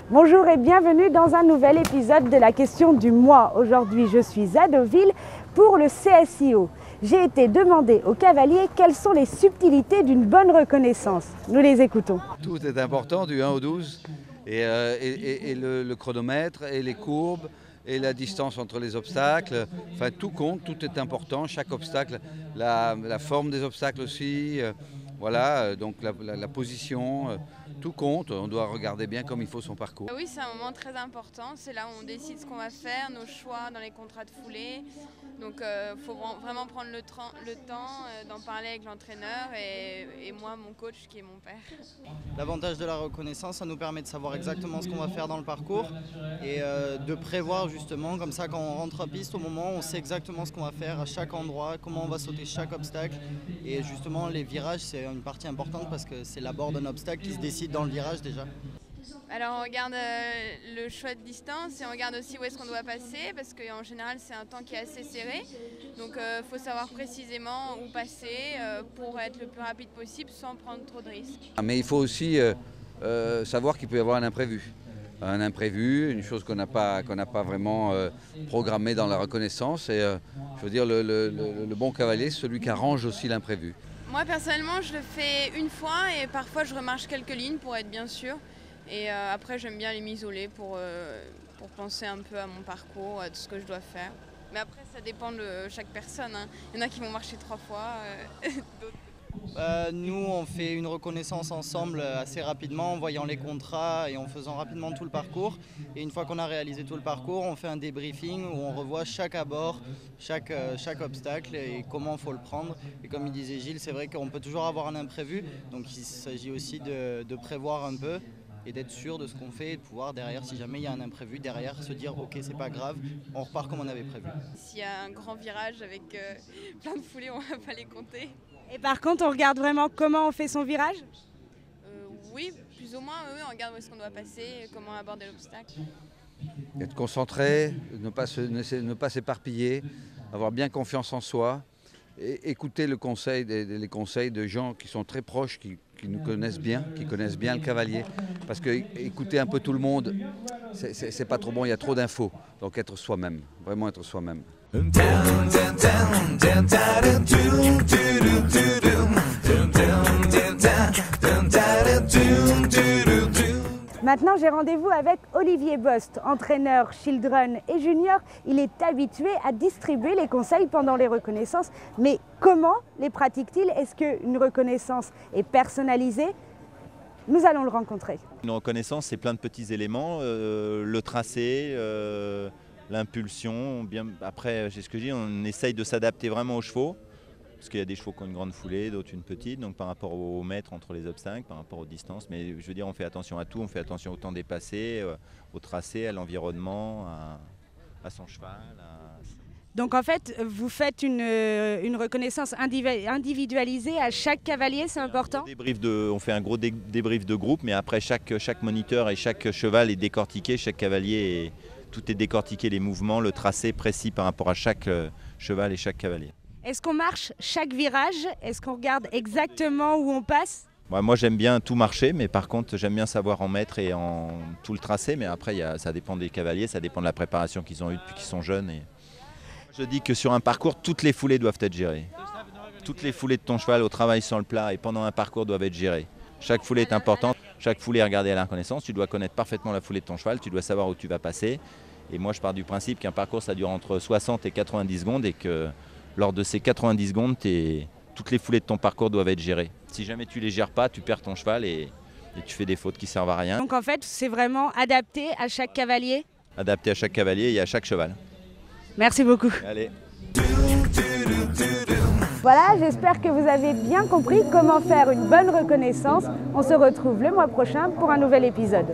Bonjour et bienvenue dans un nouvel épisode de la question du mois. Aujourd'hui, je suis à Deauville pour le CSIO. J'ai été demander aux cavaliers quelles sont les subtilités d'une bonne reconnaissance. Nous les écoutons. Tout est important, du 1 au 12, et le chronomètre, et les courbes, et la distance entre les obstacles. Enfin, tout compte, tout est important, chaque obstacle, la forme des obstacles aussi, voilà, donc la position, tout compte. On doit regarder bien comme il faut son parcours. Oui, c'est un moment très important. C'est là où on décide ce qu'on va faire, nos choix dans les contrats de foulée. Donc il faut vraiment prendre le temps d'en parler avec l'entraîneur et moi, mon coach qui est mon père. L'avantage de la reconnaissance, ça nous permet de savoir exactement ce qu'on va faire dans le parcours et de prévoir justement, comme ça quand on rentre à piste, au moment on sait exactement ce qu'on va faire à chaque endroit, comment on va sauter chaque obstacle. Et justement les virages, c'est une partie importante parce que c'est l'abord d'un obstacle qui se décide dans le virage déjà. Alors on regarde le choix de distance et on regarde aussi où est-ce qu'on doit passer parce qu'en général c'est un temps qui est assez serré. Donc il faut savoir précisément où passer pour être le plus rapide possible sans prendre trop de risques. Mais il faut aussi savoir qu'il peut y avoir un imprévu. Un imprévu, une chose qu'on n'a pas vraiment programmée dans la reconnaissance. Et je veux dire, le bon cavalier, c'est celui qui arrange aussi l'imprévu. Moi personnellement je le fais une fois et parfois je remarche quelques lignes pour être bien sûr. Et après j'aime bien aller m'isoler pour penser un peu à mon parcours, à tout ce que je dois faire. Mais après ça dépend de chaque personne, hein. Il y en a qui vont marcher 3 fois, d'autres. Nous on fait une reconnaissance ensemble assez rapidement en voyant les contrats et en faisant rapidement tout le parcours. Et une fois qu'on a réalisé tout le parcours, on fait un débriefing où on revoit chaque abord, chaque obstacle et comment il faut le prendre. Et comme il disait Gilles, c'est vrai qu'on peut toujours avoir un imprévu, donc il s'agit aussi de prévoir un peu et d'être sûr de ce qu'on fait et de pouvoir derrière, si jamais il y a un imprévu, derrière se dire ok c'est pas grave, on repart comme on avait prévu. S'il y a un grand virage avec plein de foulées, on va pas les compter. Et par contre, on regarde vraiment comment on fait son virage ? Oui, plus ou moins, oui, on regarde où est-ce qu'on doit passer, comment aborder l'obstacle. Être concentré, ne pas s'éparpiller, avoir bien confiance en soi, et écouter les conseils de gens qui sont très proches, qui nous connaissent bien, qui connaissent bien le cavalier. Parce que écouter un peu tout le monde, c'est pas trop bon, il y a trop d'infos. Donc être soi-même, vraiment être soi-même. Maintenant, j'ai rendez-vous avec Olivier Bost, entraîneur Children et Junior. Il est habitué à distribuer les conseils pendant les reconnaissances. Mais comment les pratique-t-il? Est-ce qu'une reconnaissance est personnalisée? Nous allons le rencontrer. Une reconnaissance, c'est plein de petits éléments. Le tracé, l'impulsion. Après, c'est ce que je dis, on essaye de s'adapter vraiment aux chevaux. Parce qu'il y a des chevaux qui ont une grande foulée, d'autres une petite, donc par rapport au mètre entre les obstacles, par rapport aux distances. Mais je veux dire, on fait attention à tout, on fait attention au temps dépassé, au tracé, à l'environnement, à son cheval. Donc en fait, vous faites une reconnaissance individualisée à chaque cavalier, c'est important ? On fait un gros débrief de groupe, mais après chaque moniteur et chaque cheval est décortiqué, chaque cavalier, tout est décortiqué, les mouvements, le tracé précis par rapport à chaque cheval et chaque cavalier. Est-ce qu'on marche chaque virage? Est-ce qu'on regarde exactement où on passe? Moi j'aime bien tout marcher, mais par contre j'aime bien savoir en mètres et en tout le tracé, mais après ça dépend des cavaliers, ça dépend de la préparation qu'ils ont eue depuis qu'ils sont jeunes. Et... Je dis que sur un parcours, toutes les foulées doivent être gérées. Toutes les foulées de ton cheval au travail sur le plat et pendant un parcours doivent être gérées. Chaque foulée est importante, chaque foulée est regardée à la reconnaissance, tu dois connaître parfaitement la foulée de ton cheval, tu dois savoir où tu vas passer. Et moi je pars du principe qu'un parcours ça dure entre 60 et 90 secondes et que lors de ces 90 secondes, toutes les foulées de ton parcours doivent être gérées. Si jamais tu ne les gères pas, tu perds ton cheval et tu fais des fautes qui ne servent à rien. Donc en fait, c'est vraiment adapté à chaque cavalier? Adapté à chaque cavalier et à chaque cheval. Merci beaucoup. Allez. Voilà, j'espère que vous avez bien compris comment faire une bonne reconnaissance. On se retrouve le mois prochain pour un nouvel épisode.